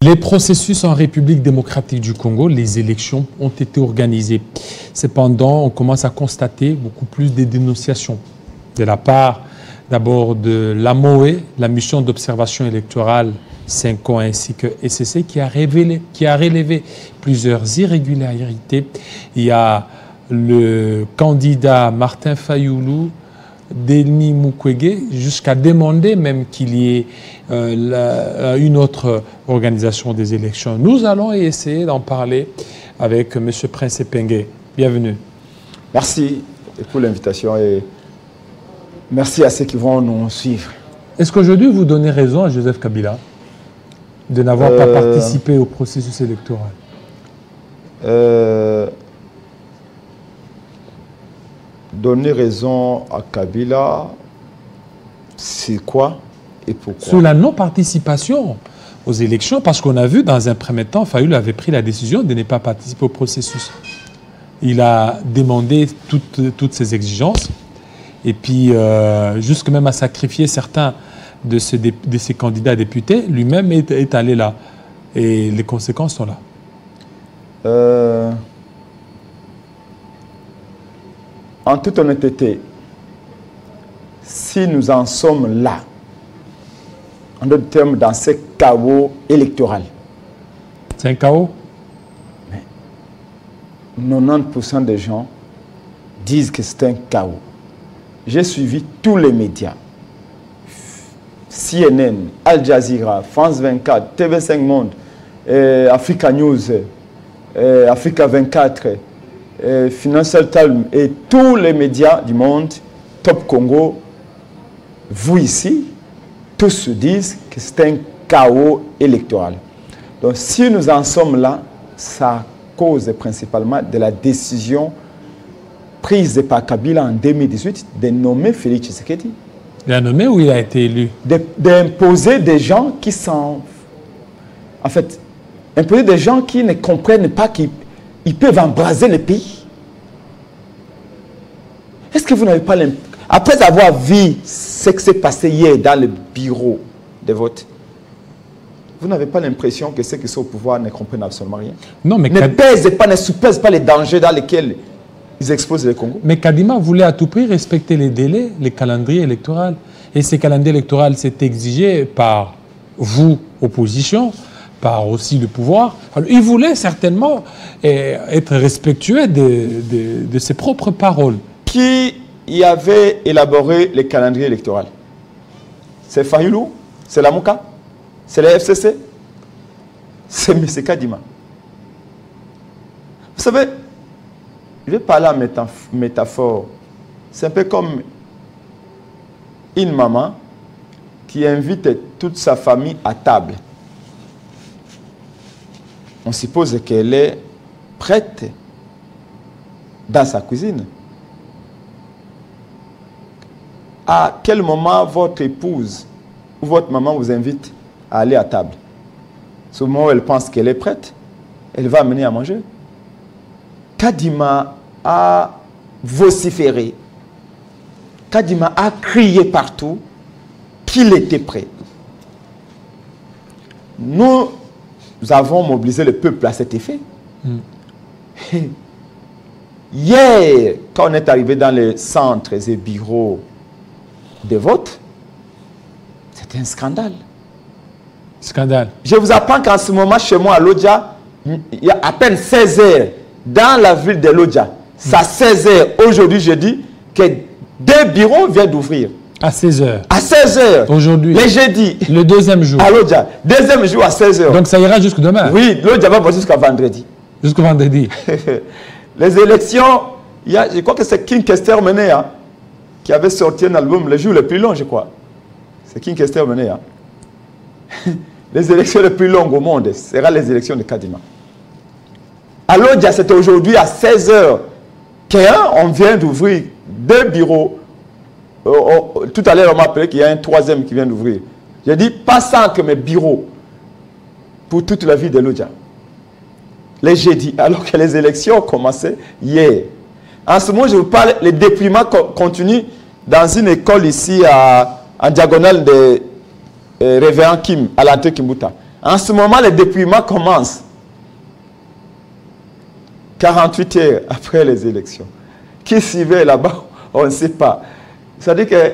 Les processus en République démocratique du Congo, les élections ont été organisées. Cependant, on commence à constater beaucoup plus de dénonciations de la part d'abord de l'AMOE, la mission d'observation électorale 5 ans, ainsi que SCC, qui a relevé plusieurs irrégularités. Il y a le candidat Martin Fayoulou, Denis Mukwege, jusqu'à demander même qu'il y ait une autre organisation des élections. Nous allons essayer d'en parler avec M. Prince Epenge. Bienvenue. Merci pour l'invitation et merci à ceux qui vont nous suivre. Est-ce qu'aujourd'hui vous donnez raison à Joseph Kabila de n'avoir pas participé au processus électoral? Donner raison à Kabila, c'est quoi et pourquoi? Sur la non-participation aux élections, parce qu'on a vu dans un premier temps, Fayoulou avait pris la décision de ne pas participer au processus. Il a demandé toutes ses exigences et puis jusque même à sacrifier certains de ces candidats députés. Lui-même est allé là et les conséquences sont là. En toute honnêteté, si nous en sommes là, en d'autres termes, dans ce chaos électoral. C'est un chaos? 90% des gens disent que c'est un chaos. J'ai suivi tous les médias. CNN, Al Jazeera, France 24, TV5 Monde, Africa News, Africa 24, Financial Times et tous les médias du monde, Top Congo, vous ici, tous se disent que c'est un chaos électoral. Donc si nous en sommes là, ça cause principalement de la décision prise par Kabila en 2018 de nommer Félix Tshisekedi. Il a nommé ou il a été élu? D'imposer des gens qui sont... En fait, imposer des gens qui ne comprennent pas qu'ils peuvent embraser le pays. Est-ce que vous n'avez pas l'impression... Après avoir vu ce qui s'est passé hier dans le bureau de vote, vous n'avez pas l'impression que ceux qui sont au pouvoir ne comprennent absolument rien? Non, mais ne pèsent pas, ne soupèsent pas les dangers dans lesquels ils exposent le Congo. Mais Kadima voulait à tout prix respecter les délais, les calendriers électoraux. Et ces calendriers électoraux, c'est exigé par vous, opposition, par aussi le pouvoir. Alors, il voulait certainement être respectueux de ses propres paroles. Qui y avait élaboré les calendriers électoraux? C'est Fayoulou? C'est la Mouka? C'est le FCC? C'est M. Kadima. Vous savez, je vais parler en métaphore. C'est un peu comme une maman qui invite toute sa famille à table. On suppose qu'elle est prête dans sa cuisine. À quel moment votre épouse ou votre maman vous invite à aller à table? Au moment où elle pense qu'elle est prête, elle va amener à manger. Kadima a vociféré. Kadima a crié partout qu'il était prêt. Nous avons mobilisé le peuple à cet effet. Hier, quand on est arrivé dans les centres et bureaux de vote, c'était un scandale. Scandale. Je vous apprends qu'en ce moment, chez moi, à Lodja, il y a à peine 16 heures dans la ville de Lodja. C'est à 16 heures, aujourd'hui, je dis que 2 bureaux viennent d'ouvrir. À 16 heures. À 16 heures. Aujourd'hui. Le jeudi. Le deuxième jour. À Lodja. Deuxième jour à 16 heures. Donc ça ira jusque demain? Oui, Lodja va jusqu'à vendredi. Jusqu'au vendredi. Les élections, je crois que c'est King Kester Mené qui avait sorti un album le jour le plus long, je crois. C'est King Kester Mené. Les élections les plus longues au monde seront les élections de Kadima. À Lodja, c'était aujourd'hui à 16 heures qu'on vient d'ouvrir 2 bureaux. Tout à l'heure, on m'a appelé qu'il y a un 3e qui vient d'ouvrir. J'ai dit, pas sans que mes bureaux pour toute la vie de Lodja. Les jeudis, alors que les élections ont commencé hier. En ce moment, je vous parle, les dépouillements continuent dans une école ici en diagonale de Révérend Kim, à l'entrée Kimbuta. En ce moment, les dépouillements commencent. 48 heures après les élections. Qui suivait là-bas, on ne sait pas. C'est-à-dire que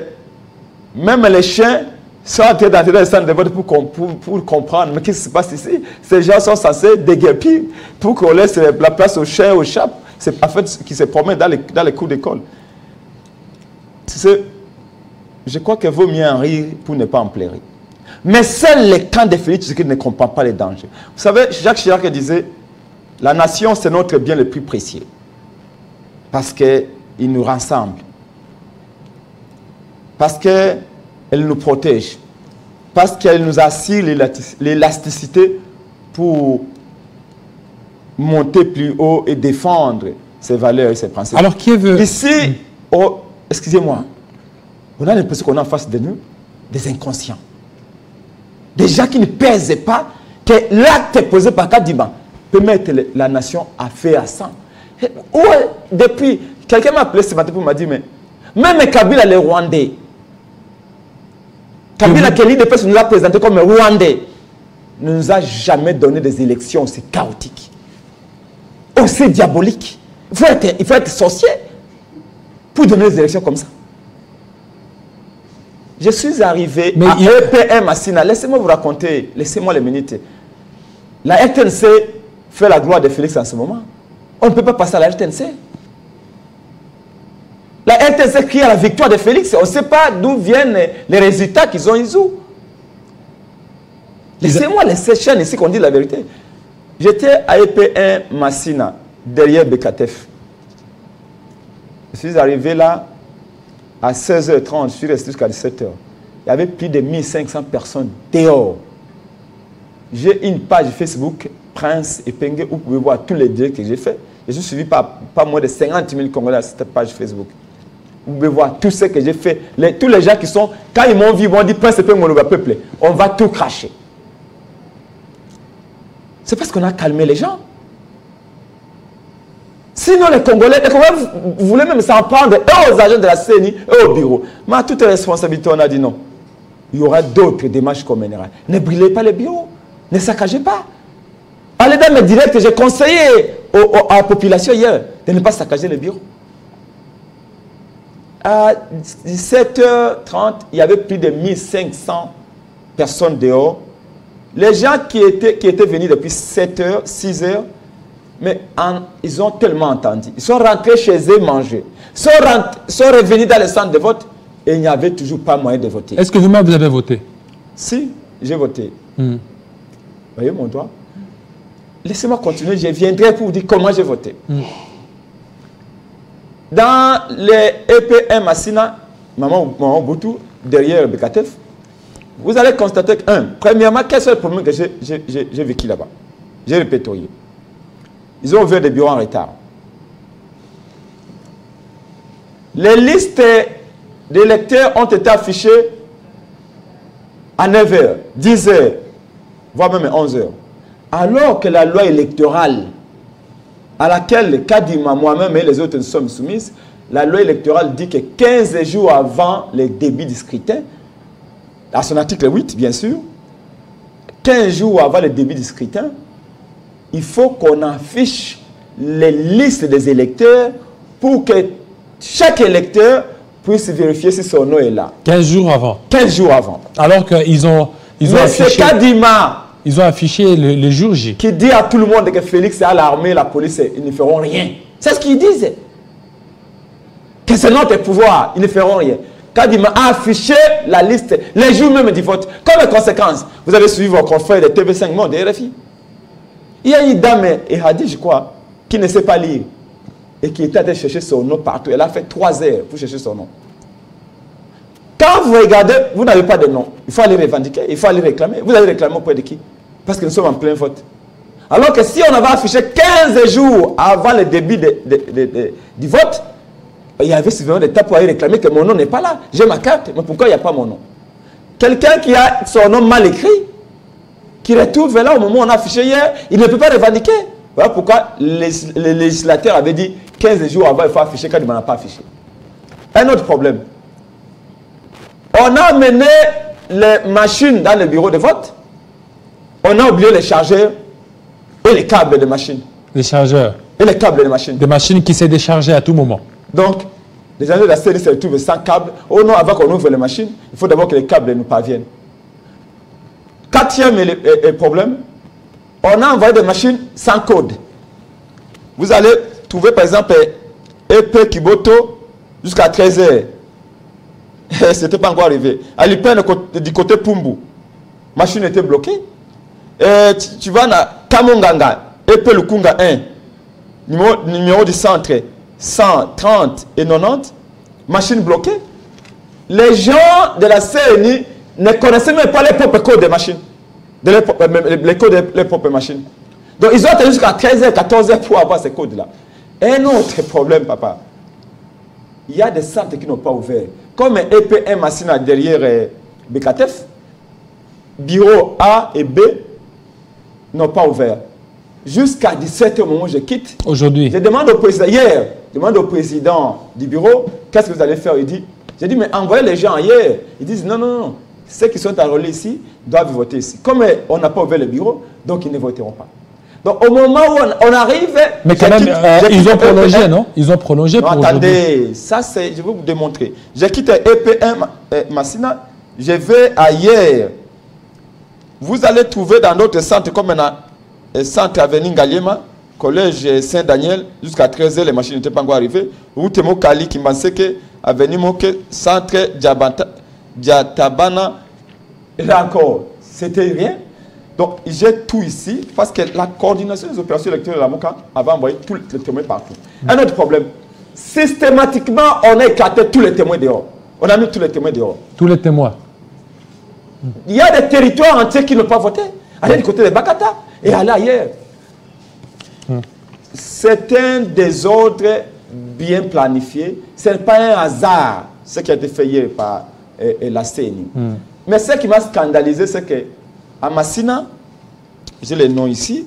même les chiens sont en train d'entrer dans le centre de vote pour comprendre. Mais qu'est-ce qui se passe ici? Ces gens sont censés déguerpir pour qu'on laisse la place aux chiens, aux chats. C'est en fait qui se promènent dans les cours d'école. Je crois qu'il vaut mieux en rire pour ne pas en pleurer. Mais seuls les camps de Félix qui ne comprennent pas les dangers. Vous savez, Jacques Chirac disait, la nation, c'est notre bien le plus précieux. Parce qu'il nous rassemble. Parce qu'elle nous protège. Parce qu'elle nous assure l'élasticité pour monter plus haut et défendre ses valeurs et ses principes. Alors, qui veut... Ici, excusez-moi, on a l'impression qu'on a en face de nous des inconscients. Des gens qui ne pèsent pas que l'acte posé par Kadima peut mettre la nation à faire à sang. Depuis, quelqu'un m'a appelé ce matin pour me dire, mais même Kabila, les Rwandais, Kabila, que l'IDPS nous a présenté comme Rwandais, ne nous a jamais donné des élections aussi chaotiques, aussi diaboliques. Il faut être sorcier pour donner des élections comme ça. Je suis arrivé à EPM à Sina. Laissez-moi vous raconter, laissez-moi les minutes. La RTNC fait la gloire de Félix en ce moment. On ne peut pas passer à la RTNC. La RTNC crie à la victoire de Félix. On ne sait pas d'où viennent les résultats qu'ils ont eu. Laissez-moi laisser chaîne ici qu'on dit la vérité. J'étais à EP1 Massina, derrière Bekatef. Je suis arrivé là à 16h30, je suis resté jusqu'à 17h. Il y avait plus de 1500 personnes dehors. J'ai une page Facebook, Prince et Pengue, où vous pouvez voir tous les directs que j'ai fait. Je suis suivi par pas moins de 50 000 Congolais à cette page Facebook. Vous pouvez voir tout ce que j'ai fait. Tous les gens qui sont, quand ils m'ont vu, ils m'ont dit Prince et Pengue, on va peupler. On va tout cracher. C'est parce qu'on a calmé les gens. Sinon, les Congolais vous voulez même s'en prendre aux agents de la CENI et au bureau. Mais à toute responsabilité, on a dit non. Il y aura d'autres démarches qu'on mènera. Ne brûlez pas les bureaux. Ne saccagez pas. Allez dans mes directs, j'ai conseillé à la population hier de ne pas saccager les bureaux. À 17h30, il y avait plus de 1500 personnes dehors. Les gens qui étaient venus depuis 7h, 6h, mais ils ont tellement entendu. Ils sont rentrés chez eux manger. Ils sont revenus dans le centre de vote et il n'y avait toujours pas moyen de voter. Est-ce que vous-même vous avez voté? Si, j'ai voté. Vous voyez mon doigt? Laissez-moi continuer, je viendrai pour vous dire comment j'ai voté. Dans les EPM Assina, Maman Boutou, derrière Bekatef, vous allez constater que, premièrement, quel est le problème que j'ai vécu là-bas? J'ai répertorié. Ils ont ouvert des bureaux en retard. Les listes d'électeurs ont été affichées à 9h, 10h, voire même 11h. Alors que la loi électorale, à laquelle Kadima, moi-même et les autres nous sommes soumises, la loi électorale dit que 15 jours avant le début du scrutin, à son article 8, bien sûr, 15 jours avant le début du scrutin, il faut qu'on affiche les listes des électeurs pour que chaque électeur puisse vérifier si son nom est là. 15 jours avant. 15 jours avant. Alors qu'ils ont affiché... c'est Kadima. Ils ont affiché le jour J. Qui dit à tout le monde que Félix est à l'armée, la police, ils ne feront rien. C'est ce qu'ils disent. Que c'est notre pouvoir, ils ne feront rien. Kadima a affiché la liste, les jours même du vote. Comme conséquence, vous avez suivi vos confrères de TV5 Monde, de RFI. Il y a une dame, Ehadi, je crois, qui ne sait pas lire et qui était allée chercher son nom partout. Elle a fait 3 heures pour chercher son nom. Quand vous regardez, vous n'avez pas de nom. Il faut aller revendiquer, il faut aller réclamer. Vous allez réclamer auprès de qui? Parce que nous sommes en plein vote. Alors que si on avait affiché 15 jours avant le début du vote, il y avait suffisamment de temps pour aller réclamer que mon nom n'est pas là. J'ai ma carte, mais pourquoi il n'y a pas mon nom? Quelqu'un qui a son nom mal écrit, qui retrouve là au moment où on a affiché hier, il ne peut pas revendiquer. Voilà pourquoi les législateurs avaient dit 15 jours avant, il faut afficher quand il n'a pas affiché. Un autre problème. On a amené les machines dans le bureau de vote. On a oublié les chargeurs et les câbles de machines. Les chargeurs. Et les câbles de machines. Des machines qui s'est déchargées à tout moment. Donc, les gens de la série se retrouvent sans câble. Oh non, avant qu'on ouvre les machines, il faut d'abord que les câbles nous parviennent. Quatrième problème, on a envoyé des machines sans code. Vous allez trouver par exemple EP Kiboto jusqu'à 13h. Ce n'était pas encore arrivé. À l'IPN du côté Pumbu, machine était bloquée. Tu vas à Kamonganga, EP Lukunga 1, numéro du centre 130 et 90, machine bloquée. Les gens de la CNI ne connaissaient même pas les propres codes des machines. Les codes des propres machines. Donc ils ont attendu jusqu'à 13h, 14h pour avoir ces codes-là. Un autre problème, papa. Il y a des centres qui n'ont pas ouvert. Comme EP1 Massina derrière BKTF, bureau A et B n'ont pas ouvert. Jusqu'à 17h au moment où je quitte. Aujourd'hui. Je demande au président, hier, je demande au président du bureau, qu'est-ce que vous allez faire? Il dit, j'ai dit, mais envoyez les gens hier. Ils disent, non, non, non. Ceux qui sont enrôlés ici doivent voter ici. Comme on n'a pas ouvert le bureau, donc ils ne voteront pas. Donc au moment où on arrive... Mais quand même, ils ont prolongé, non? Ils ont prolongé pour aujourd'hui. Attendez, ça c'est... Je vais vous démontrer. J'ai quitté EP1 Massina, je vais ailleurs. Vous allez trouver dans d'autres centres comme un centre Avenue Ngaliema, collège Saint-Daniel, jusqu'à 13h, les machines n'étaient pas encore arrivées. Route Mokali, qui pensait que Avenue Moke, centre Diatabana, et là encore, c'était rien. Donc, j'ai tout ici parce que la coordination des opérations électorales de la MOCA avait envoyé tous les témoins partout. Un autre problème, systématiquement, on a écarté tous les témoins dehors. On a mis tous les témoins dehors. Tous les témoins. Il y a des territoires entiers qui n'ont pas voté. Allez du côté de Bakata et allez ailleurs. C'est un désordre bien planifié. Ce n'est pas un hasard ce qui a été fait hier par la CNI. Mais ce qui m'a scandalisé, c'est que à Massina, j'ai les noms ici,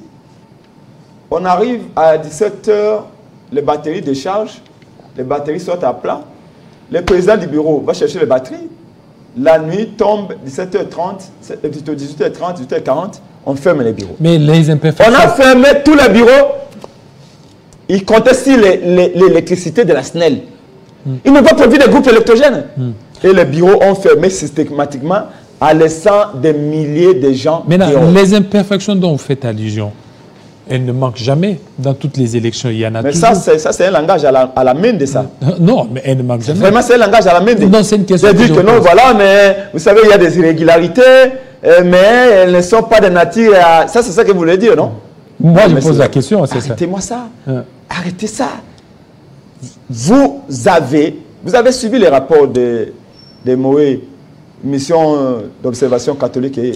on arrive à 17h, les batteries déchargent, les batteries sortent à plat, le président du bureau va chercher les batteries, la nuit tombe 17h30, 18h30, 18h40, on ferme les bureaux. Mais les imperfections... On a fermé tous les bureaux, ils comptaient sur l'électricité de la SNEL. Ils n'ont pas prévu des groupes électrogènes. Et les bureaux ont fermé systématiquement, en laissant des milliers de gens. Maintenant, les imperfections dont vous faites allusion, elles ne manquent jamais dans toutes les élections. Il y en a toujours. Mais ça, c'est un langage à la main de ça. Non, mais elles ne manquent jamais. Vraiment, c'est un langage à la main de ça. Non, c'est une question. C'est-à-dire que non, voilà, mais vous savez, il y a des irrégularités, mais elles ne sont pas de nature à... Ça, c'est ça que vous voulez dire, non? Moi, je pose la question, c'est ça. Arrêtez-moi ça. Arrêtez ça. Vous avez suivi les rapports de Moé, mission d'observation catholique et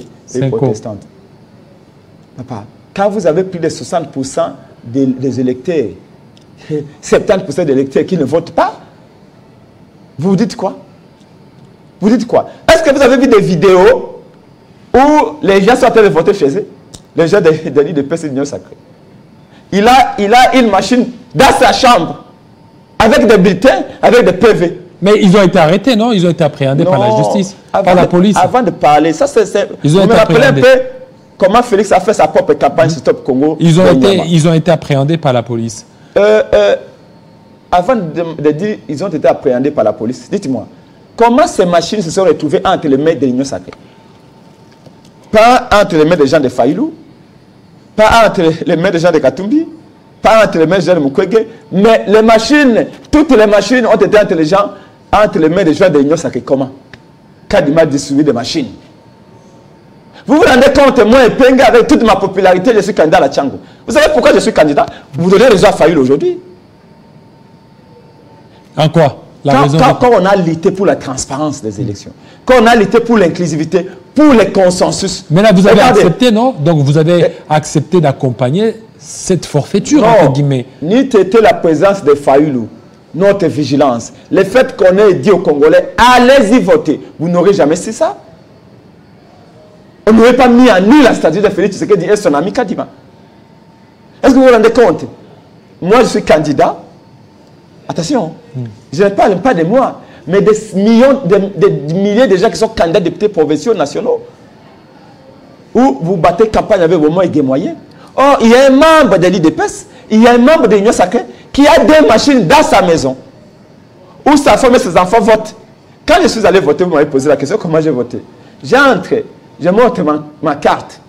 protestante. Papa, quand vous avez plus de 60% des électeurs, 70% des électeurs qui ne votent pas, vous dites quoi? Vous dites quoi? Est-ce que vous avez vu des vidéos où les gens sont en train de voter chez eux? Les gens de l'IDPS et de l'Union Sacrée. Il a une machine dans sa chambre avec des bulletins, avec des PV. Mais ils ont été arrêtés, non? Ils ont été appréhendés par la justice, par la police. Avant de parler, ça c'est... Ils ont été appréhendés. Un peu comment Félix a fait sa propre campagne sur Stop Congo. Ils ont été appréhendés par la police. Avant de dire ils ont été appréhendés par la police, dites-moi, comment ces machines se sont retrouvées entre les mains de l'Union Sacrée? Pas entre les mains des gens de Faïlou, pas entre les mains des gens de Katumbi, pas entre les mains des gens de Mukwege, mais les machines, toutes les machines ont été entre les mains des gens de l'Union Sacrée. Comment? Kadima distribué des machines. Vous vous rendez compte, moi, Penga, avec toute ma popularité, je suis candidat à la Tchango. Vous savez pourquoi je suis candidat? Vous donnez raison à Faïl aujourd'hui. En quoi? Quand on a lutté pour la transparence des élections, quand on a lutté pour l'inclusivité, pour les consensus. Mais là, vous avez accepté, non? Donc, vous avez accepté d'accompagner cette forfaiture, entre guillemets. Ni était la présence de Faïlou, notre vigilance, le fait qu'on ait dit aux Congolais, allez-y voter, vous n'aurez jamais su ça. On n'aurait pas mis en nu la statue de Félix Tshisekedi et son ami Kadima. Est-ce que vous vous rendez compte? Moi, je suis candidat. Attention, je ne parle pas de moi, mais des milliers de gens qui sont candidats députés provinciaux nationaux. où vous battez campagne avec vos moyens et moyens. Or, il y a un membre de l'IDPS, il y a un membre de l'Union Sacrée qui a des machines dans sa maison où sa femme et ses enfants votent. Quand je suis allé voter, vous m'avez posé la question comment j'ai voté. J'ai entré, je montre ma carte.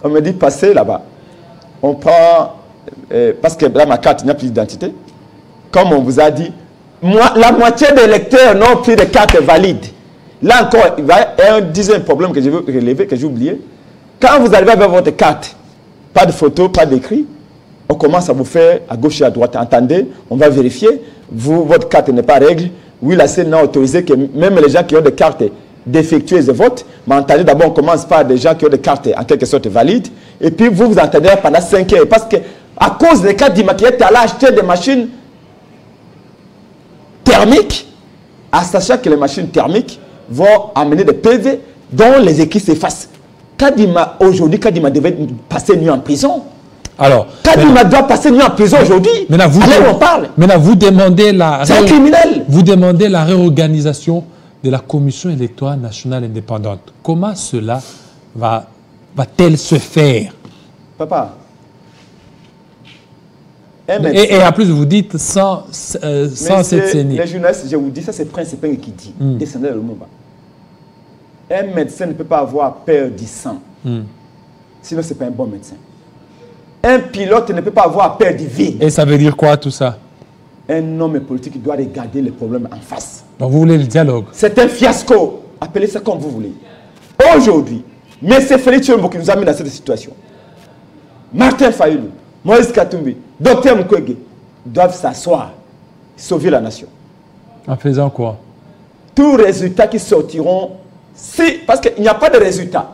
On me dit passez là-bas. On prend, parce que là ma carte, il n'y a plus d'identité. Comme on vous a dit, la moitié des électeurs n'ont plus de carte valide. Là encore, il y a un dixième problème que je veux relever, que j'ai oublié. Quand vous arrivez avec votre carte, pas de photo, pas d'écrit, on commence à vous faire à gauche et à droite. Entendez, on va vérifier. Votre carte n'est pas règle. Oui, la CENI n'a autorisé que même les gens qui ont des cartes défectueuses de vote, mais entendez, d'abord, on commence par des gens qui ont des cartes en quelque sorte valides. Et puis, vous entendez pendant 5 heures. Parce que, à cause des cartes d'immaculés, tu allé acheter des machines thermiques, en sachant que les machines thermiques vont amener des PV dont les écrits s'effacent. Kadima, aujourd'hui, Kadima devait passer nuit en prison. Alors, Kadima doit passer nuit en prison aujourd'hui. Maintenant, on parle. Maintenant, vous demandez c'est un criminel. Vous demandez la réorganisation de la Commission électorale nationale indépendante. Comment cela va-t-elle se faire? Papa. Et en plus, vous dites sans cette CENI. Les journalistes, je vous dis, ça c'est Prince Peng qui dit. Descendez le Lumumba. Un médecin ne peut pas avoir peur du sang. Sinon, ce n'est pas un bon médecin. Un pilote ne peut pas avoir peur du vide. Et ça veut dire quoi tout ça? Un homme politique doit regarder les problèmes en face. Donc vous voulez le dialogue? C'est un fiasco. Appelez ça comme vous voulez. Aujourd'hui, M. Félix Tshilombo qui nous a mis dans cette situation, Martin Fayulu, Moïse Katumbi, Dr Mukwege doivent s'asseoir, sauver la nation. En faisant quoi? Tous les résultats qui sortiront, parce qu'il n'y a pas de résultats.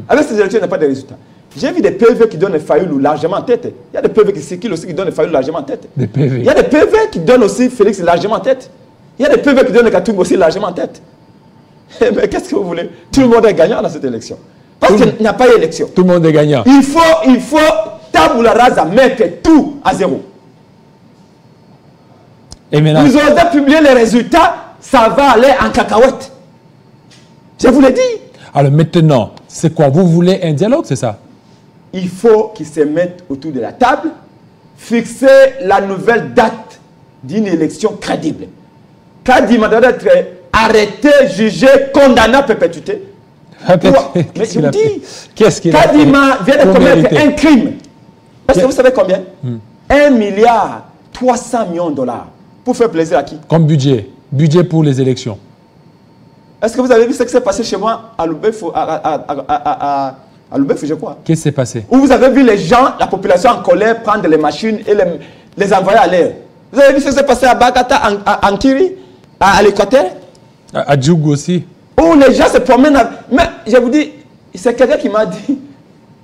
Avec ces élections, il n'y a pas de résultats. J'ai vu des PV qui donnent Fayulu largement en tête. Il y a des PV qui circulent aussi qui donnent Fayulu largement en tête. Des PV. Il y a des PV qui donnent aussi Félix largement en tête. Il y a des PV qui donnent Katumbi aussi largement en tête. Mais qu'est-ce que vous voulez? Tout le monde est gagnant dans cette élection. Parce qu'il n'y a pas d'élection. Tout le monde est gagnant. Il faut tabula rasa, mettre tout à zéro. Et maintenant, vous osez publier les résultats, ça va aller en cacahuète. Je vous l'ai dit. Alors maintenant, c'est quoi? Vous voulez un dialogue, c'est ça? Il faut qu'ils se mettent autour de la table, fixer la nouvelle date d'une élection crédible. Kadima doit être arrêté, jugé, condamné à perpétuité. Mais je vous dis, Kadima vient de commettre un crime. Parce que vous savez combien? 1,3 milliard $300 millions. Pour faire plaisir à qui? Comme budget. Budget pour les élections. Est-ce que vous avez vu ce qui s'est passé chez moi à Lubef, à Lubef, je crois? Qu'est-ce qui s'est passé? Où vous avez vu les gens, la population en colère, prendre les machines et les envoyer à l'air. Vous avez vu ce qui s'est passé à Bagata, en Kiri, à l'Équateur? À Djougou aussi. Où les gens se promènent. Mais je vous dis, c'est quelqu'un qui m'a dit,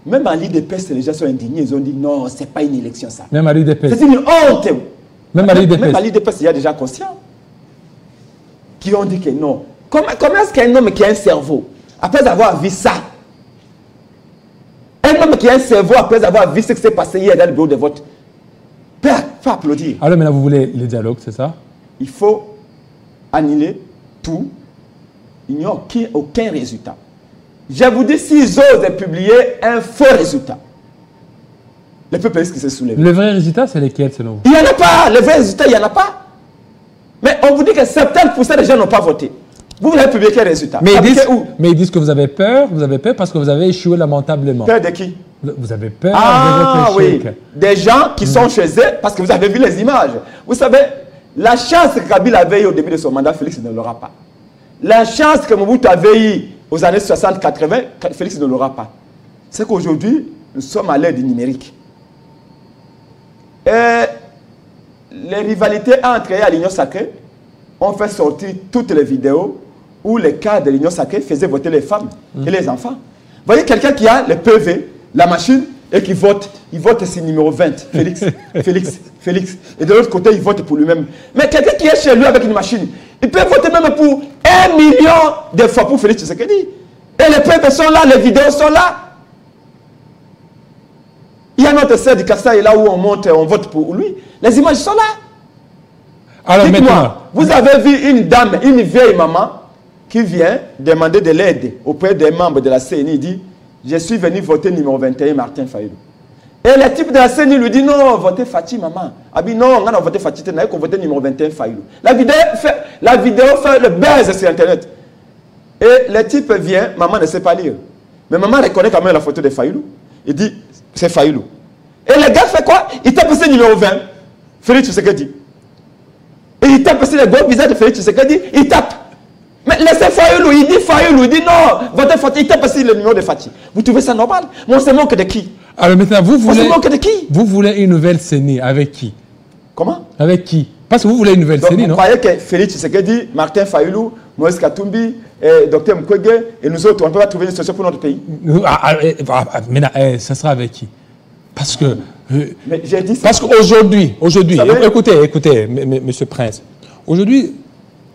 même à l'IDPS, les gens sont indignés. Ils ont dit non, ce n'est pas une élection ça. Même à l'IDPS. C'est une honte. Même à l'IDPS, il y a des gens conscients qui ont dit que non. Comment est-ce qu'un homme qui a un cerveau, après avoir vu ça, un homme qui a un cerveau, après avoir vu ce qui s'est passé hier dans le bureau de vote, peut applaudir? Alors maintenant, vous voulez le dialogue, c'est ça? Il faut annuler tout. Il n'y a aucun résultat. Je vous dis, s'ils osent publier un faux résultat, le peuple risque de se soulever. Le vrai résultat, c'est lesquels selon vous? Il n'y en a pas. Le vrai résultat, il n'y en a pas. Mais on vous dit que 70% des gens n'ont pas voté. Vous avez publié quel résultat? Mais ils disent que vous avez peur parce que vous avez échoué lamentablement. Peur de qui? Vous avez peur de votre échec. Oui. Des gens qui sont chez eux parce que vous avez vu les images. Vous savez, la chance que Kabila avait eu au début de son mandat, Félix ne l'aura pas. La chance que Mobutu avait eu aux années 60-80, Félix ne l'aura pas. C'est qu'aujourd'hui, nous sommes à l'ère du numérique. Et les rivalités entre eux à l'Union Sacrée ont fait sortir toutes les vidéos où les cadres de l'Union Sacrée faisaient voter les femmes et les enfants. Vous voyez quelqu'un qui a le PV, la machine, et qui vote. Il vote sur numéro 20, Félix, Félix, Félix. Et de l'autre côté, il vote pour lui-même. Mais quelqu'un qui est chez lui avec une machine, il peut voter même pour 1 million de fois pour Félix Tshisekedi. Et les PV sont là, les vidéos sont là. Il y a notre sœur du Kassai là où on monte, on vote pour lui. Les images sont là. Alors maintenant, vous avez vu une dame, une vieille maman, qui vient demander de l'aide auprès des membres de la CENI. Il dit, Je suis venu voter numéro 21, Martin Fayulu. Et le type de la scène lui dit non, votez Fatih, maman. Ah bien non, on a voté Fatih, on a voté numéro 21 Fayulu. La vidéo fait le buzz sur Internet. Et le type vient, maman ne sait pas lire. Mais maman reconnaît quand même la photo de Fayulu. Il dit, c'est Fayulu. Et le gars fait quoi? Il tape ce numéro 20. Félix Tshisekedi. Et il tape sur le gros visage de Félix Tshisekedi. Il tape. Mais laissez Fayulu, il dit Fayulu, il dit non, votez Fatih, il tape sur le numéro de Fatih. Vous trouvez ça normal? Mais on se moque de qui? Alors maintenant, vous voulez une nouvelle CENI avec qui? Comment? Avec qui? Parce que vous voulez une nouvelle CENI, non? Vous croyez que Félix Tshisekedi, Martin Fayulu, Moïse Katumbi, Dr Mukwege et nous autres, on ne peut pas trouver une solution pour notre pays? Maintenant, ça sera avec qui? Parce que... mais j'ai dit ça. Parce qu'aujourd'hui, écoutez, monsieur Prince, aujourd'hui,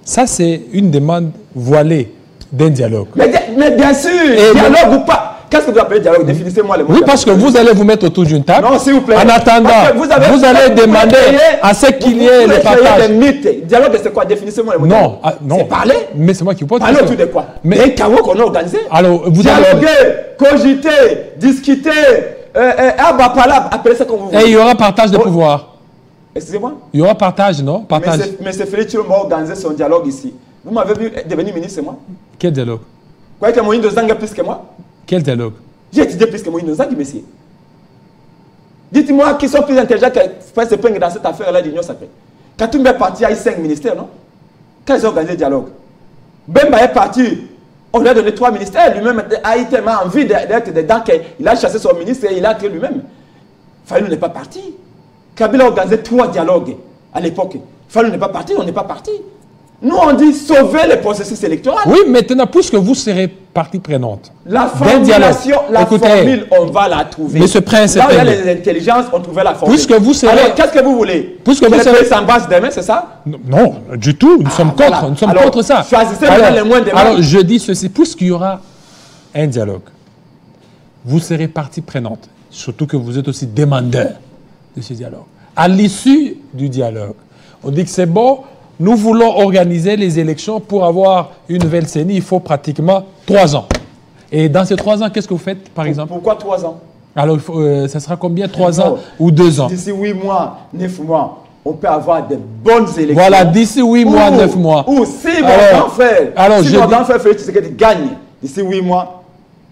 ça c'est une demande voilée d'un dialogue. Mais bien sûr, dialogue ou pas? Qu'est-ce que vous appelez dialogue? Définissez-moi le mot. Oui, parce que vous allez vous mettre autour d'une table. Non, s'il vous plaît. En attendant, vous allez demander à ce qu'il y ait le partage. Des mythes. Dialogue, c'est quoi? Définissez-moi le mot. Non, non. C'est parler. Mais c'est moi qui vous pose. Parler autour de quoi? Mais un chaos qu'on a organisé. Alors, vous dialoguer, cogiter, discuter, appelez ça comme vous voulez. Et il y aura partage de pouvoir. Excusez-moi? Il y aura partage, non? Partage. Mais c'est Félix Tshilombo a organisé son dialogue ici. Vous m'avez vu devenir ministre, c'est moi? Quel dialogue? Vous croyez que Moïse Ndozang est plus que moi? Quel dialogue? J'ai étudié plus que Moïse Ndozang, monsieur. Dites-moi qui sont plus intelligents que Prince Peng dans cette affaire-là d'Union sacrée. Katumbi est parti, il y a eu 5 ministères, non? Quand ils ont organisé le dialogue. Bemba est parti, on lui a donné 3 ministères, lui-même a eu tellement envie d'être dedans qu'il a chassé son ministre et il a créé lui-même. Fayulu n'est pas parti. Kabila a organisé 3 dialogues à l'époque. Fayulu n'est pas parti, on n'est pas parti. Nous, on dit sauver le processus électoral. Oui, maintenant, puisque vous serez partie prenante. La formulation, la formule, on va la trouver. Monsieur Prince, là où il y a les intelligences, on trouvait la formule. Puisque vous serez... Alors, qu'est-ce que vous voulez? Puisque vous serez... s'en base demain, c'est ça? Non, du tout. Nous sommes contre. Voilà. Nous sommes contre ça. Choisissez les moins demain. Alors, je dis ceci. Puisqu'il y aura un dialogue, vous serez partie prenante. Surtout que vous êtes aussi demandeur de ce dialogue. À l'issue du dialogue, on dit que c'est bon... Nous voulons organiser les élections pour avoir une nouvelle CENI. Il faut pratiquement 3 ans. Et dans ces 3 ans, qu'est-ce que vous faites, par exemple? Pourquoi 3 ans? Alors, ça sera combien? 3 ans ou 2 ans? D'ici 8 mois, 9 mois, on peut avoir de bonnes élections. Voilà, d'ici 8 mois, 9 mois. Ou si mon grand frère Félix Tshisekedi gagne, d'ici 8 mois,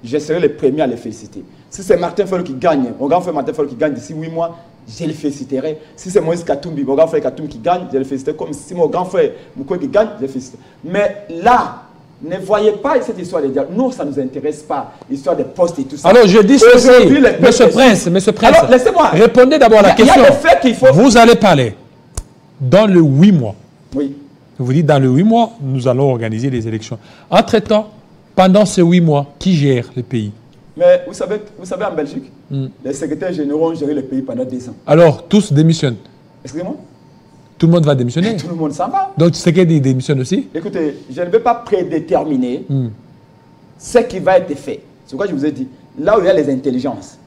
je serai le premier à le féliciter. Si c'est Martin Fayulu qui gagne, mon grand frère Martin Fayulu qui gagne d'ici 8 mois, je le féliciterai. Si c'est Moïse Katumbi, mon grand frère Katumbi qui gagne, je le féliciterai. Comme si mon grand frère Mukwege qui gagne, je le féliciterai. Mais là, ne voyez pas cette histoire de dialogue. Nous, ça ne nous intéresse pas. L'histoire des postes et tout ça. Alors, je dis ceci, Monsieur Prince. Alors, laissez-moi. Répondez d'abord à la question. Il y a le fait qu'il faut... Vous allez parler dans le 8 mois. Oui. Vous dites dans le 8 mois, nous allons organiser les élections. Entre-temps, pendant ces 8 mois, qui gère le pays? Mais vous savez en Belgique, les secrétaires généraux ont géré le pays pendant 10 ans. Alors, tous démissionnent. Excusez-moi? Tout le monde va démissionner. Tout le monde s'en va. Donc, Tshisekedi démissionne aussi? Écoutez, je ne vais pas prédéterminer ce qui va être fait. C'est pourquoi je vous ai dit, là où il y a les intelligences,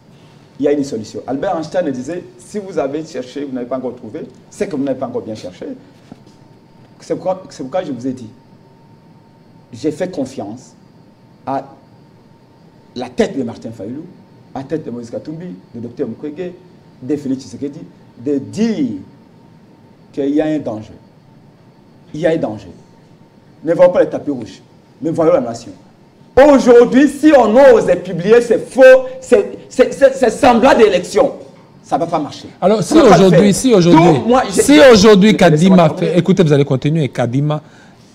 il y a une solution. Albert Einstein disait, si vous avez cherché, vous n'avez pas encore trouvé, c'est que vous n'avez pas encore bien cherché. C'est pourquoi je vous ai dit, j'ai fait confiance à la tête de Martin Fayulu, à la tête de Moïse Katumbi, de Dr Mukwege, de Félix Tshisekedi, de dire qu'il y a un danger. Il y a un danger. Ne voyons pas les tapis rouges, mais voyons la nation. Aujourd'hui, si on ose publier ces faux, ces semblants d'élections, ça ne va pas marcher. Alors, si aujourd'hui Kadima fait... Écoutez, vous allez continuer. Kadima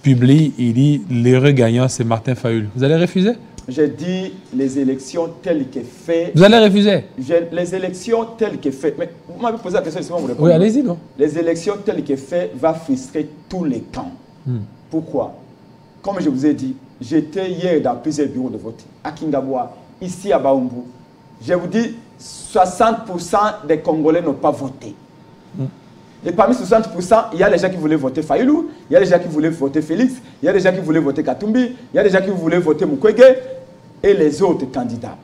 publie, il dit, l'heureux gagnant, c'est Martin Fayulu. Vous allez refuser? J'ai dit les élections telles que fait. Vous allez refuser? Les élections telles que fait. Mais vous m'avez posé la question, justement, vous répondez. Oui, allez-y, non? Les élections telles que fait va frustrer tous les camps. Pourquoi? Comme je vous ai dit, j'étais hier dans plusieurs bureaux de vote. À Kingaboua, ici à Baoumbu. Je vous dis, 60% des Congolais n'ont pas voté. Et parmi 60%, il y a les gens qui voulaient voter Fayulu, il y a les gens qui voulaient voter Félix, il y a les gens qui voulaient voter Katumbi, il y a les gens qui voulaient voter Mukwege et les autres candidats.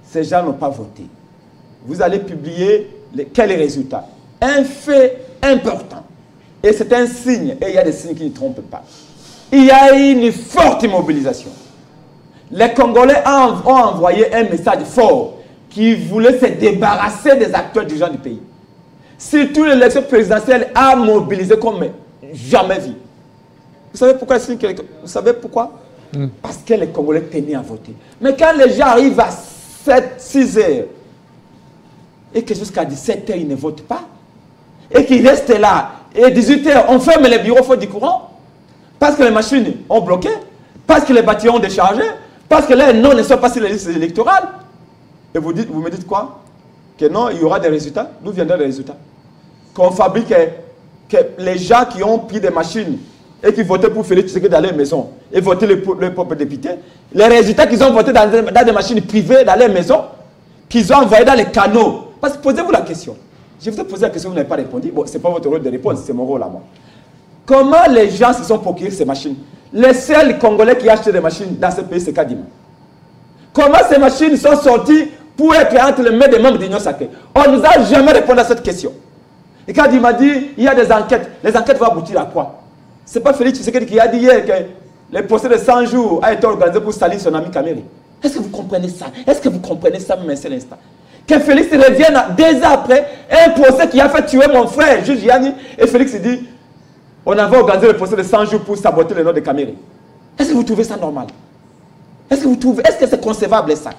Ces gens n'ont pas voté. Vous allez publier quels résultats? Un fait important. Et c'est un signe, et il y a des signes qui ne trompent pas. Il y a une forte mobilisation. les Congolais ont envoyé un message fort qui voulait se débarrasser des acteurs dirigeants du pays. Surtout l'élection présidentielle a mobilisé comme jamais vu. Vous savez pourquoi? Vous savez pourquoi? Parce que les Congolais tenaient à voter. Mais quand les gens arrivent à 7, 6 heures et que jusqu'à 17 heures ils ne votent pas, et qu'ils restent là, et 18 heures on ferme les bureaux faute du courant, parce que les machines ont bloqué, parce que les bâtiments ont déchargé, parce que les noms ne sont pas sur les listes électorales. Et vous me dites quoi? Que non, il y aura des résultats. D'où viendront les résultats? Qu'on fabrique, que les gens qui ont pris des machines et qui votaient pour Félix Tshisekedi dans leur maison et votaient les propres députés, les résultats qu'ils ont votés dans des machines privées, dans leur maison, qu'ils ont envoyés dans les canaux. Parce que posez-vous la question. Je vous ai posé la question, vous n'avez pas répondu. Bon, ce n'est pas votre rôle de répondre, c'est mon rôle à moi. Comment les gens se sont procurés ces machines? Les seuls Congolais qui achètent des machines dans ce pays, c'est Kadima. Comment ces machines sont sorties pour être entre les mains des membres d'Union Sacrée? On ne nous a jamais répondu à cette question. Et quand il m'a dit, il y a des enquêtes, les enquêtes vont aboutir à quoi? Ce n'est pas Félix Tshisekedi qui a dit hier que le procès de 100 jours a été organisé pour salir son ami Kamere. Est-ce que vous comprenez ça? Est-ce que vous comprenez ça même un seul instant? Que Félix revienne 2 ans après, un procès qui a fait tuer mon frère, juge Yanni, et Félix dit, on avait organisé le procès de 100 jours pour saboter le nom de Kamere. Est-ce que vous trouvez ça normal? Est-ce que c'est concevable ça?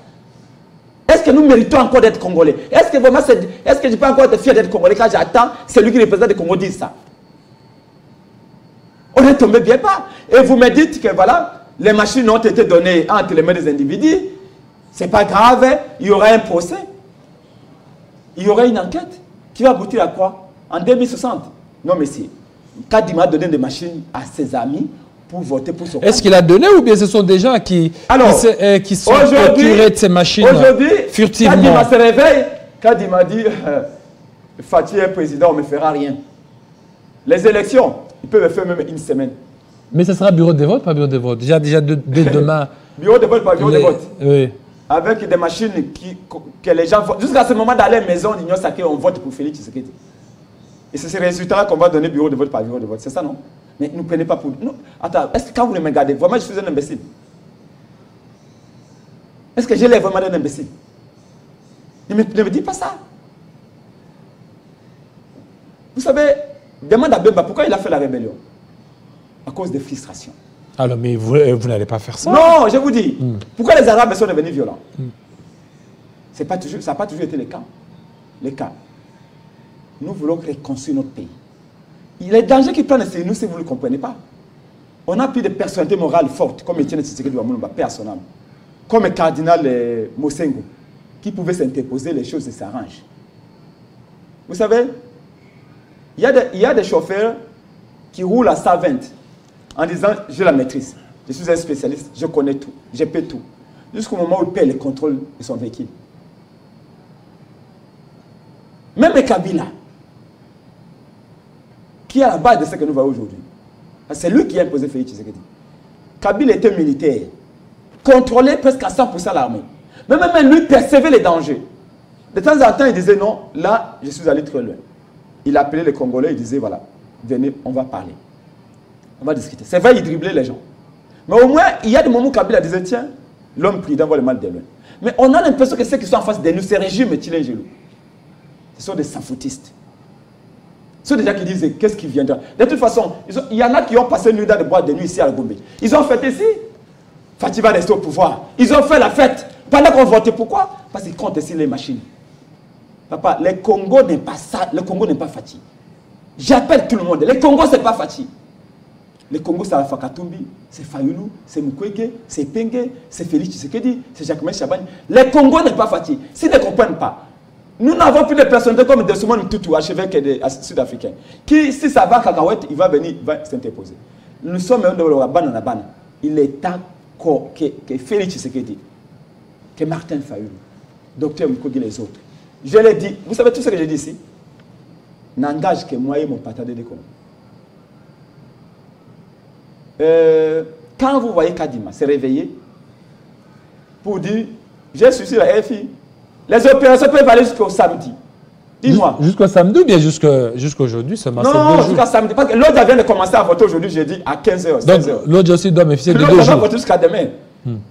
Est-ce que nous méritons encore d'être Congolais? Est-ce que vraiment, est-ce que je peux encore être fier d'être Congolais quand j'attends celui qui représente le Congo dire ça? On est tombé bien bas. Et vous me dites que voilà, les machines ont été données entre les mains des individus. C'est pas grave, il y aura un procès. Il y aura une enquête qui va aboutir à quoi? En 2060. Non, monsieur. Kadima a donné des machines à ses amis pour voter pour son camp. Est-ce qu'il a donné ou bien ce sont des gens qui sont procurés de ces machines furtivement? Kadima se réveille. Kadima dit Fatih est président, on ne me fera rien. Les élections, ils peuvent faire même une semaine. Mais ce sera bureau de vote, pas bureau de vote. Déjà dès demain. Bureau de vote, pas bureau de vote. Oui. Avec des machines que les gens votent. Jusqu'à ce moment, dans les maisons d'Union Sacrée, on vote pour Félix Tshisekedi. Et c'est ces résultats-là qu'on va donner bureau de vote par bureau de vote. C'est ça, non? Mais ne nous prenez pas pour... Non. Attends, est-ce que quand vous me regardez, vraiment je suis un imbécile? Est-ce que j'ai l'air vraiment d'un imbécile? Ne me dis pas ça. Vous savez, demande à Bemba pourquoi il a fait la rébellion. À cause des frustrations. Alors, mais vous n'allez pas faire ça? Non, je vous dis. Pourquoi les Arabes sont devenus violents? Ça n'a pas toujours été le cas. Les cas. Nous voulons reconstruire notre pays. Les dangers qui prennent sur nous, si vous ne le comprenez pas. On a pris des personnalités morales fortes, comme Etienne Tshisekedi Wamulumba, personnel, comme le cardinal Mosengo, qui pouvait s'interposer, les choses s'arrangent. Vous savez, il y a des chauffeurs qui roulent à 120 en disant « j'ai la maîtrise, je suis un spécialiste, je connais tout, je peux tout ». Jusqu'au moment où il paie le contrôle de son véhicule. Même Kabila, qui est à la base de ce que nous voyons aujourd'hui. C'est lui qui a imposé Félix Tshisekedi. Kabila était militaire, contrôlait presque à 100% l'armée. Mais même lui percevait les dangers. De temps en temps, il disait non, là, je suis allé très loin. Il appelait les Congolais, il disait voilà, venez, on va parler. On va discuter. C'est vrai, il driblait les gens. Mais au moins, il y a des moments où Kabila disait tiens, l'homme prudent voit le mal de loin. Mais on a l'impression que ceux qui sont en face de nous, ces régimes Tilé Gelou, ce sont des sans-foutistes. Ce sont des gens qui disent qu'est-ce qui viendra. De toute façon, il y en a qui ont passé une nuit dans les boîtes de nuit ici à la Gombe. Ils ont fêté ici. Fatih va rester au pouvoir. Ils ont fait la fête. Pendant qu'on votait, pourquoi? Parce qu'ils comptent ici les machines. Papa, le Congo n'est pas ça. Le Congo n'est pas Fatih. J'appelle tout le monde. Le Congo, ce n'est pas Fatih. Le Congo, c'est Alpha Katumbi, c'est Fayoulou, c'est Mukwege, c'est Penge, c'est Félix Tshisekedi, c'est Jacques Chabani. Le Congo n'est pas Fatih. S'ils ne comprennent pas, nous n'avons plus de personnalités comme Desmond Tutu, archevêque des Sud-Africains, qui, si ça va à Kakaouette, il va venir, il va s'interposer. Nous sommes un de la il est temps que Félix Tshisekedi, que Martin Fayoulou, Docteur Mukwege et les autres. Je l'ai dit, vous savez tout ce que j'ai dit ici, n'engage que moi et mon partenaire de Congo. Quand vous voyez Kadima se réveiller pour dire j'ai suivi la RFI, les opérations peuvent aller jusqu'au samedi. Dis-moi. Jusqu'au samedi ou bien jusqu'aujourd'hui seulement? Non, jusqu'à samedi. Parce que l'autre vient de commencer à voter aujourd'hui, j'ai dit à 15h. Donc l'autre aussi doit bénéficier de 2 jours. Voter jusqu'à demain.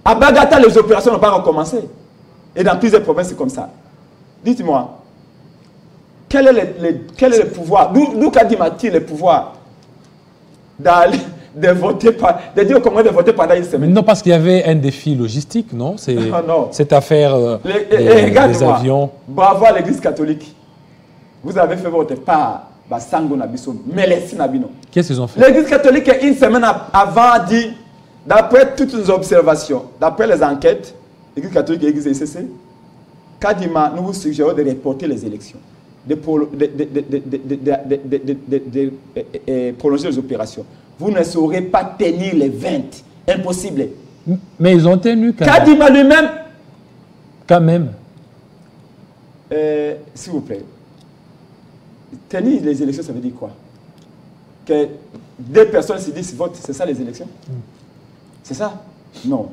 À Bagata, les opérations n'ont pas recommencé. Et dans plusieurs provinces, c'est comme ça. Dites-moi, quel est le pouvoir, d'où Kadima tire le pouvoir d'aller, de voter, de dire comment de voter pendant une semaine? Non, parce qu'il y avait un défi logistique, non? C'est cette affaire des avions. Bravo à l'église catholique. Vous avez fait votre part. Qu'est-ce qu'ils ont fait? L'église catholique, une semaine avant, dit, d'après toutes nos observations, d'après les enquêtes, l'église catholique et l'église ICC, Kadima, nous vous suggérons de reporter les élections, de prolonger les opérations. Vous ne saurez pas tenir les 20. Impossible. Mais ils ont tenu quand même. Kadima lui-même. Quand même. S'il vous plaît. Tenir les élections, ça veut dire quoi? Que deux personnes se disent votent, c'est ça les élections? C'est ça? Non.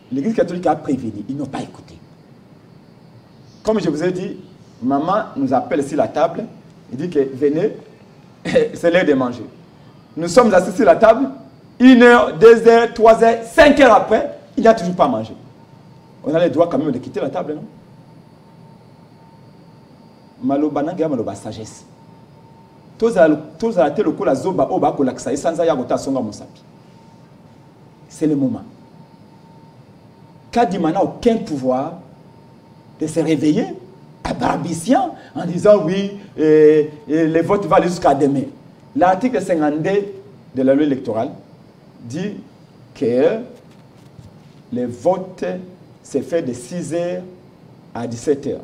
L'église catholique a prévenu, ils n'ont pas écouté. Comme je vous ai dit, maman nous appelle sur la table, il dit que venez, c'est l'heure de manger. Nous sommes assis sur la table, 1 heure, 2 heures, 3 heures, 5 heures après, il n'a toujours pas mangé. On a le droit quand même de quitter la table, non? Maloba nanga maloba sagesse. C'est le moment. Kadima n'a aucun pouvoir de se réveiller à balbutiant en disant oui, les votes vont aller jusqu'à demain. L'article 52 de la loi électorale dit que les votes se fait de 6h à 17h.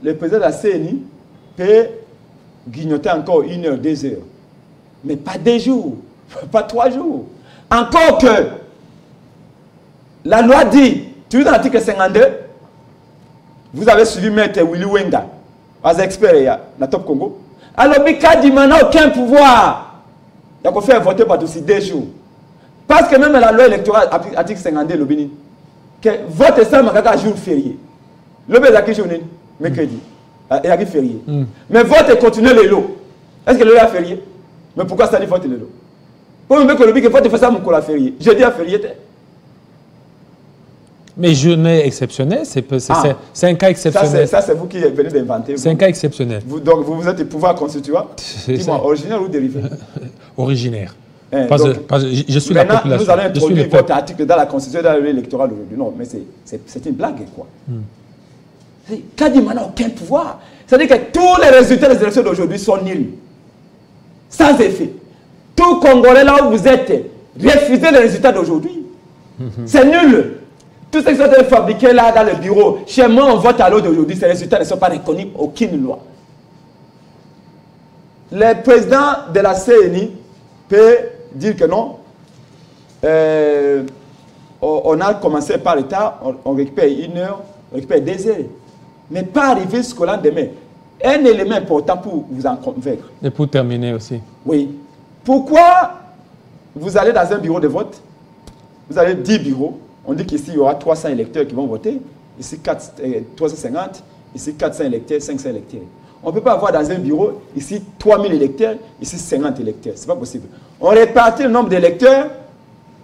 Le président de la CNI peut grignoter encore 1 heure, 2 heures. Mais pas 2 jours, pas 3 jours. Encore que la loi dit, toujours dans l'article 52, vous avez suivi Maître Willy Wenga, as expert dans Top Congo. Alors, Kadima n'a aucun pouvoir. Il a fait voter par aussi 2 jours. Parce que même la loi électorale, article 52, le Bénin, que vote ça, c'est un jour férié. Le Bénin, c'est journée, mercredi. Il y a férié. Mais vote et continuer le lot. Est-ce que le lot a férié? Mais pourquoi ça dit vote le lot? Pour me dire que le but vote fait ça, mon cola férié. Jeudi a férié. Mais journée exceptionnelle, c'est un cas exceptionnel. Ça, c'est vous qui venez d'inventer. C'est un cas exceptionnel. Donc, vous êtes le pouvoir constituant. Dis-moi, originaire ou dérivé? Originaire. Je suis la population. Nous allons introduire votre article dans la Constitution et dans la loi électorale aujourd'hui. Non, mais c'est une blague, quoi. Kadima n'a aucun pouvoir. C'est-à-dire que tous les résultats des élections d'aujourd'hui sont nuls. Sans effet. Tout Congolais, là où vous êtes, refusez les résultats d'aujourd'hui. C'est nul. Tout ce qui sont fabriqués là dans le bureau, chez moi on vote à l'eau d'aujourd'hui, ces résultats ne sont pas reconnus, aucune loi. Le président de la CNI peut dire que non. On a commencé par l'État, on récupère 1 heure, on récupère 2 heures. Mais pas arriver jusqu'au lendemain. Un élément important pour vous en convaincre. Et pour terminer aussi. Oui. Pourquoi vous allez dans un bureau de vote, vous avez 10 bureaux, on dit qu'ici il y aura 300 électeurs qui vont voter, ici 350, ici 400 électeurs, 500 électeurs. On ne peut pas avoir dans un bureau, ici 3000 électeurs, ici 50 électeurs. Ce n'est pas possible. On répartit le nombre d'électeurs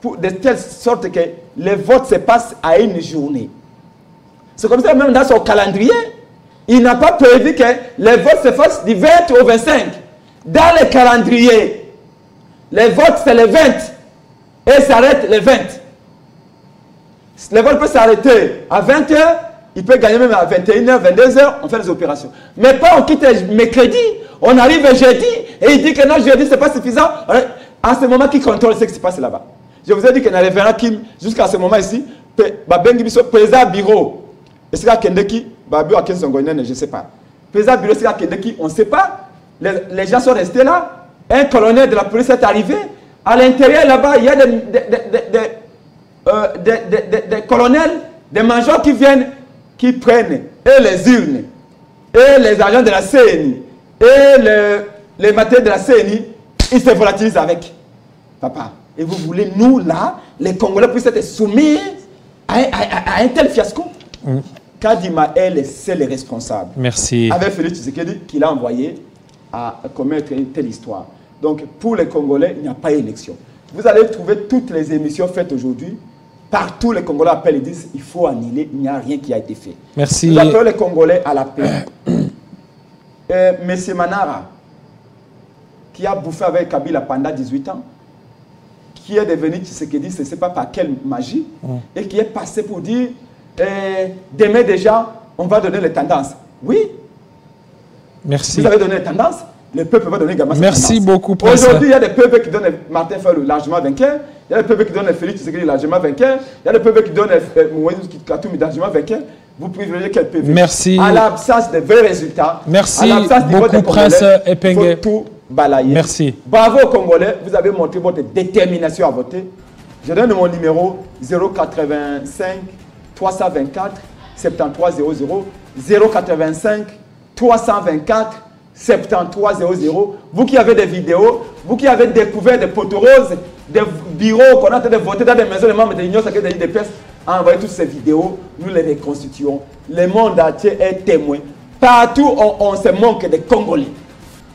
de telle sorte que les votes se passent à une journée. C'est comme ça, même dans son calendrier, il n'a pas prévu que les votes se fassent du 20 au 25. Dans le calendrier, les votes, c'est le 20 et s'arrête le 20. Le vote peut s'arrêter à 20h, il peut gagner même à 21h, 22h, on fait les opérations. Mais pas on quitte mercredi, on arrive jeudi et il dit que non, jeudi, ce n'est pas suffisant. À ce moment, qui contrôle ce qui se passe là-bas? Je vous ai dit que dans le référent Kim, jusqu'à ce moment ici, président bureau, est-ce qu'il y a Kendeki, je ne sais pas. Président bureau, est-ce qu'il y a Kendeki, on ne sait pas. Les gens sont restés là. Un colonel de la police est arrivé. À l'intérieur, là-bas, il y a des colonels, des majors qui viennent, qui prennent et les urnes, et les agents de la CNI, et les matériels de la CNI, ils se volatilisent avec. Papa, et vous voulez, nous, là, les Congolais puissent être soumis à un tel fiasco? Kadima est le seul responsable. Merci. Avec Félix Tshisekedi, qu'il a envoyé à commettre une telle histoire. Donc, pour les Congolais, il n'y a pas d'élection. Vous allez trouver toutes les émissions faites aujourd'hui Partout, les Congolais appellent et disent il faut annuler, il n'y a rien qui a été fait. Merci. Nous appelons les Congolais à la paix. Monsieur Manara, qui a bouffé avec Kabila pendant 18 ans, qui est devenu Tshisekedi, je ne sais pas par quelle magie, et qui est passé pour dire demain déjà, on va donner les tendances. Oui. Merci. Vous avez donné les tendances, le peuple va donner également ses Merci tendances. beaucoup, Prince. Aujourd'hui, il y a des peuples qui donnent Martin Fayulu largement vainqueur, il y a des peuples qui donnent Félix Tshisekedi largement vainqueur, il y a des peuples qui donnent Moïse Katumbi largement vainqueur. Vous privilégiez quel PV? Merci. À l'absence de vrais résultats, merci à l'absence beaucoup, Prince Epenge. il faut tout balayer. Merci. Bravo aux Congolais, vous avez montré votre détermination à voter. Je donne mon numéro 085 324 7300 085 324 7300. Vous qui avez des vidéos, vous qui avez découvert des poteaux roses, des bureaux qu'on a en train de voter dans des maisons de membres de l'Union sacrée des l'IDPS, envoyez toutes ces vidéos, nous les reconstituons. Le monde entier est témoin. Partout, on se manque de Congolais.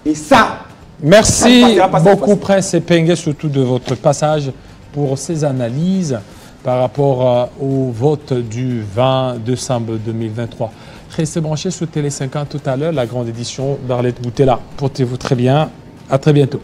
Et ça, merci beaucoup, Prince Epenge, surtout de votre passage pour ces analyses par rapport au vote du 20 décembre 2023. Restez branchés sur Télé 50 tout à l'heure, la grande édition d'Arlette Boutella. Portez-vous très bien. À très bientôt.